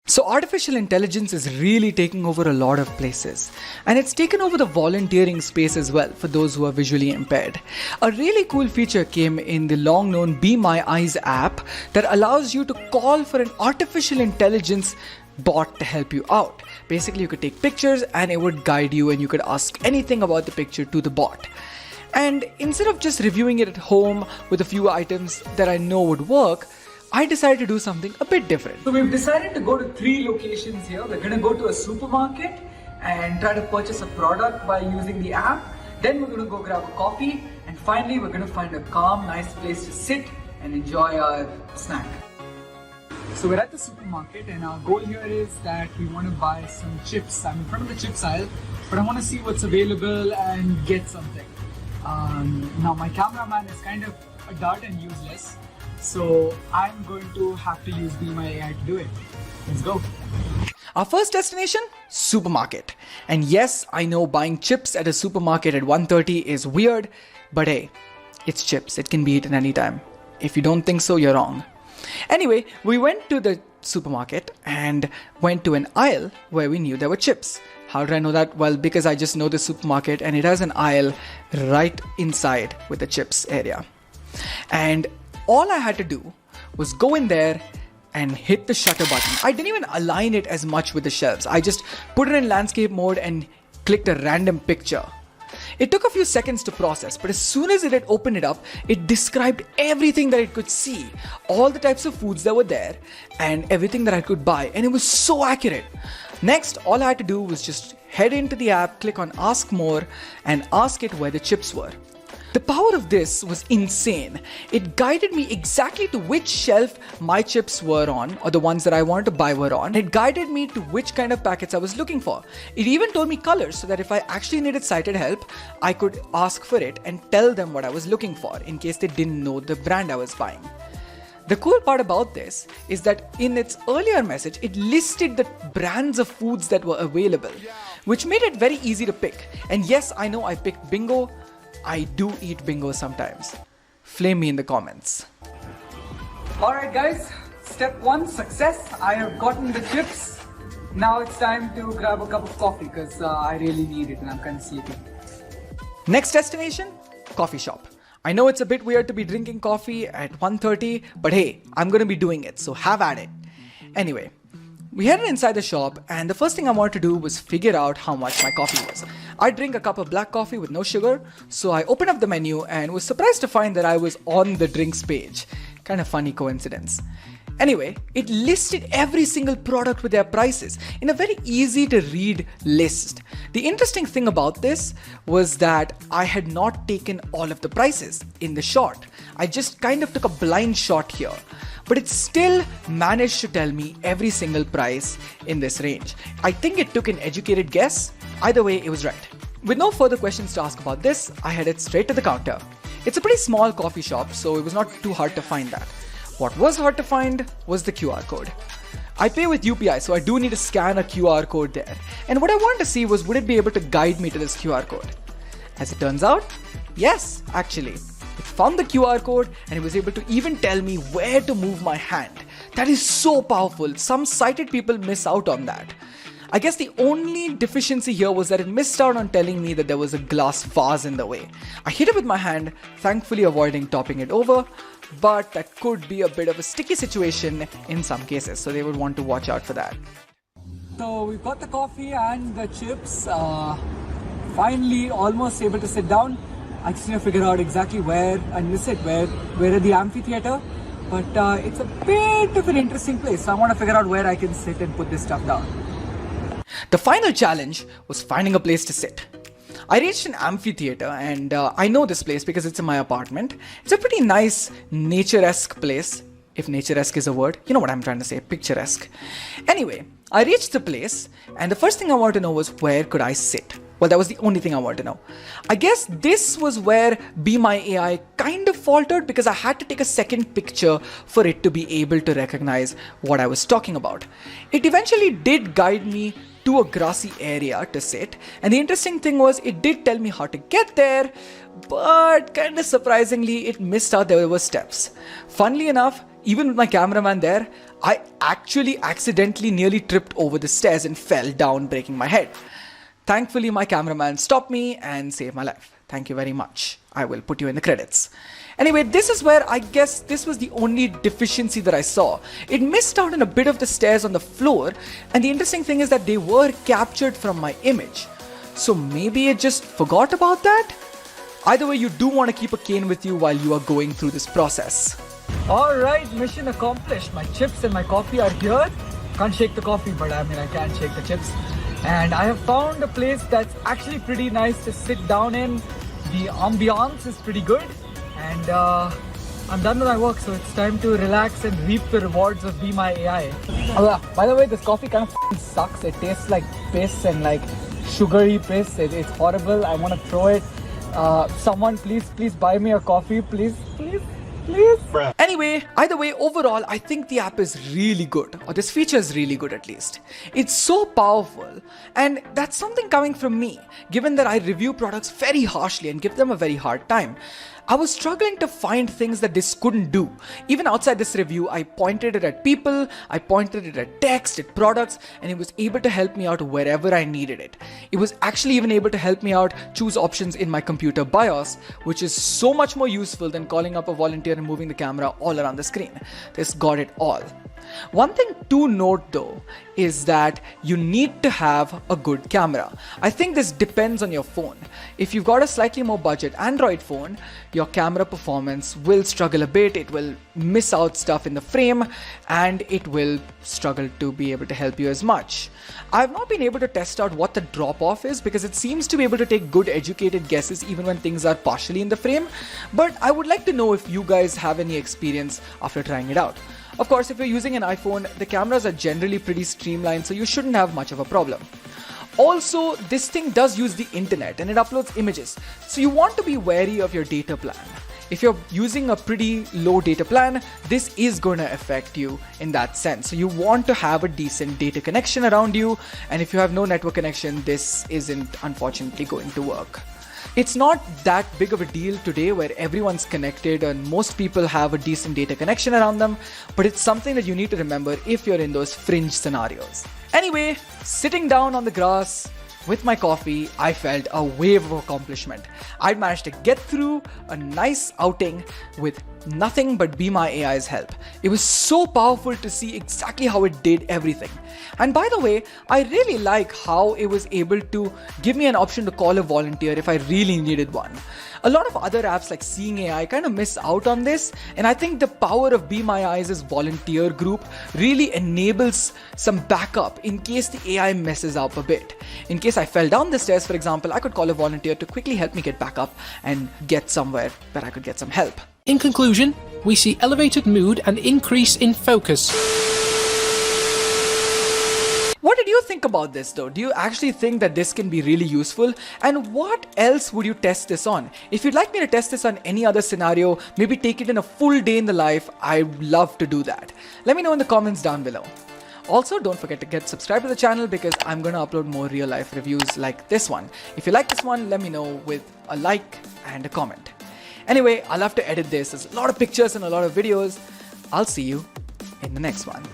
So artificial intelligence is really taking over a lot of places, and it's taken over the volunteering space as well for those who are visually impaired. A really cool feature came in the long known Be My Eyes app that allows you to call for an artificial intelligence bot to help you out. Basically, you could take pictures and it would guide you, and you could ask anything about the picture to the bot. And instead of just reviewing it at home with a few items that I know would work, I decided to do something a bit different. So we've decided to go to 3 locations here. We're going to go to a supermarket and try to purchase a product by using the app. Then we're going to go grab a coffee. And finally, we're going to find a calm, nice place to sit and enjoy our snack. So we're at the supermarket, and our goal here is that we want to buy some chips. I'm in front of the chips aisle, but I want to see what's available and get something. Now my cameraman is kind of a dud and useless, so I'm going to have to use Be My AI to do it. Let's go. Our first destination, supermarket. And yes, I know buying chips at a supermarket at 1:30 is weird, but hey, it's chips. It can be eaten anytime. If you don't think so, you're wrong. Anyway, we went to the supermarket and went to an aisle where we knew there were chips. How did I know that? Well, because I just know the supermarket and it has an aisle right inside with the chips area. And all I had to do was go in there and hit the shutter button. I didn't even align it as much with the shelves. I just put it in landscape mode and clicked a random picture. It took a few seconds to process, but as soon as it had opened it up, it described everything that it could see, all the types of foods that were there, and everything that I could buy, and it was so accurate. Next, all I had to do was just head into the app, click on Ask More, and ask it where the chips were. The power of this was insane. It guided me exactly to which shelf my chips were on, or the ones that I wanted to buy were on. It guided me to which kind of packets I was looking for. It even told me colors so that if I actually needed sighted help, I could ask for it and tell them what I was looking for in case they didn't know the brand I was buying. The cool part about this is that in its earlier message, it listed the brands of foods that were available, which made it very easy to pick. And yes, I know I picked bingo. I do eat bingo sometimes. Flame me in the comments. Alright guys, step 1, success. I have gotten the chips. Now it's time to grab a cup of coffee because I really need it and I'm kind of sleepy. Next destination, coffee shop. I know it's a bit weird to be drinking coffee at 1:30, but hey, I'm going to be doing it, so have at it. Anyway, we headed inside the shop, and the first thing I wanted to do was figure out how much my coffee was. I drink a cup of black coffee with no sugar, so I opened up the menu and was surprised to find that I was on the drinks page. Kind of funny coincidence. Anyway, it listed every single product with their prices in a very easy to read list. The interesting thing about this was that I had not taken all of the prices in the shot. I just kind of took a blind shot here. But it still managed to tell me every single price in this range. I think it took an educated guess. Either way, it was right. With no further questions to ask about this, I headed straight to the counter. It's a pretty small coffee shop, so it was not too hard to find that. What was hard to find was the QR code. I pay with UPI, so I do need to scan a QR code there. And what I wanted to see was, would it be able to guide me to this QR code? As it turns out, yes, actually. It found the QR code and it was able to even tell me where to move my hand. That is so powerful. Some sighted people miss out on that. I guess the only deficiency here was that it missed out on telling me that there was a glass vase in the way. I hit it with my hand, thankfully avoiding topping it over, but that could be a bit of a sticky situation in some cases, so they would want to watch out for that. So we've got the coffee and the chips. Finally almost able to sit down. I just need to figure out exactly where I miss it, where at the amphitheater, but it's a bit of an interesting place, so I want to figure out where I can sit and put this stuff down. The final challenge was finding a place to sit. I reached an amphitheater, and I know this place because it's in my apartment. It's a pretty nice nature-esque place, if nature-esque is a word. You know what I'm trying to say, picturesque. Anyway, I reached the place, and the first thing I wanted to know was, where could I sit? Well, that was the only thing I wanted to know. I guess this was where Be My AI kind of faltered because I had to take a second picture for it to be able to recognize what I was talking about. It eventually did guide me to a grassy area to sit, and the interesting thing was it did tell me how to get there, but kind of surprisingly it missed out there were steps. Funnily enough, even with my cameraman there, I actually accidentally nearly tripped over the stairs and fell down, breaking my head. Thankfully, my cameraman stopped me and saved my life. Thank you very much. I will put you in the credits. Anyway, this is where I guess this was the only deficiency that I saw. It missed out on a bit of the stairs on the floor, and the interesting thing is that they were captured from my image. So maybe it just forgot about that? Either way, you do want to keep a cane with you while you are going through this process. Alright, mission accomplished. My chips and my coffee are here. Can't shake the coffee, but I can shake the chips. And I have found a place that's actually pretty nice to sit down in. The ambiance is pretty good. And I'm done with my work, so it's time to relax and reap the rewards of Be My AI. By the way, this coffee kind of sucks. It tastes like piss and like sugary piss. It's horrible. I want to throw it. Someone please buy me a coffee, please. Anyway, either way, overall, I think the app is really good, or this feature is really good at least. It's so powerful, and that's something coming from me, given that I review products very harshly and give them a very hard time. I was struggling to find things that this couldn't do. Even outside this review, I pointed it at people, I pointed it at text, at products, and it was able to help me out wherever I needed it. It was actually even able to help me out choose options in my computer BIOS, which is so much more useful than calling up a volunteer and moving the camera all around the screen. This got it all. One thing to note though is that you need to have a good camera. I think this depends on your phone. If you've got a slightly more budget Android phone, your camera performance will struggle a bit. It will miss out stuff in the frame and it will struggle to be able to help you as much. I've not been able to test out what the drop off is because it seems to be able to take good educated guesses even when things are partially in the frame, but I would like to know if you guys have any experience after trying it out. Of course, if you're using an iPhone, the cameras are generally pretty streamlined, so you shouldn't have much of a problem. Also, this thing does use the internet and it uploads images, so you want to be wary of your data plan. If you're using a pretty low data plan, this is going to affect you in that sense. So you want to have a decent data connection around you, and if you have no network connection, this isn't unfortunately going to work. It's not that big of a deal today where everyone's connected and most people have a decent data connection around them, but it's something that you need to remember if you're in those fringe scenarios. Anyway, sitting down on the grass with my coffee, I felt a wave of accomplishment. I'd managed to get through a nice outing with nothing but Be My AI's help. It was so powerful to see exactly how it did everything. And by the way, I really like how it was able to give me an option to call a volunteer if I really needed one. A lot of other apps like Seeing AI kind of miss out on this, and I think the power of Be My AI's volunteer group really enables some backup in case the AI messes up a bit. In case I fell down the stairs, for example, I could call a volunteer to quickly help me get back up and get somewhere where I could get some help. In conclusion, we see elevated mood and increase in focus. What did you think about this though? Do you actually think that this can be really useful? And what else would you test this on? If you'd like me to test this on any other scenario, maybe take it in a full day in the life, I'd love to do that. Let me know in the comments down below. Also, don't forget to get subscribed to the channel because I'm going to upload more real life reviews like this one. If you like this one, let me know with a like and a comment. Anyway, I'll have to edit this. There's a lot of pictures and a lot of videos. I'll see you in the next one.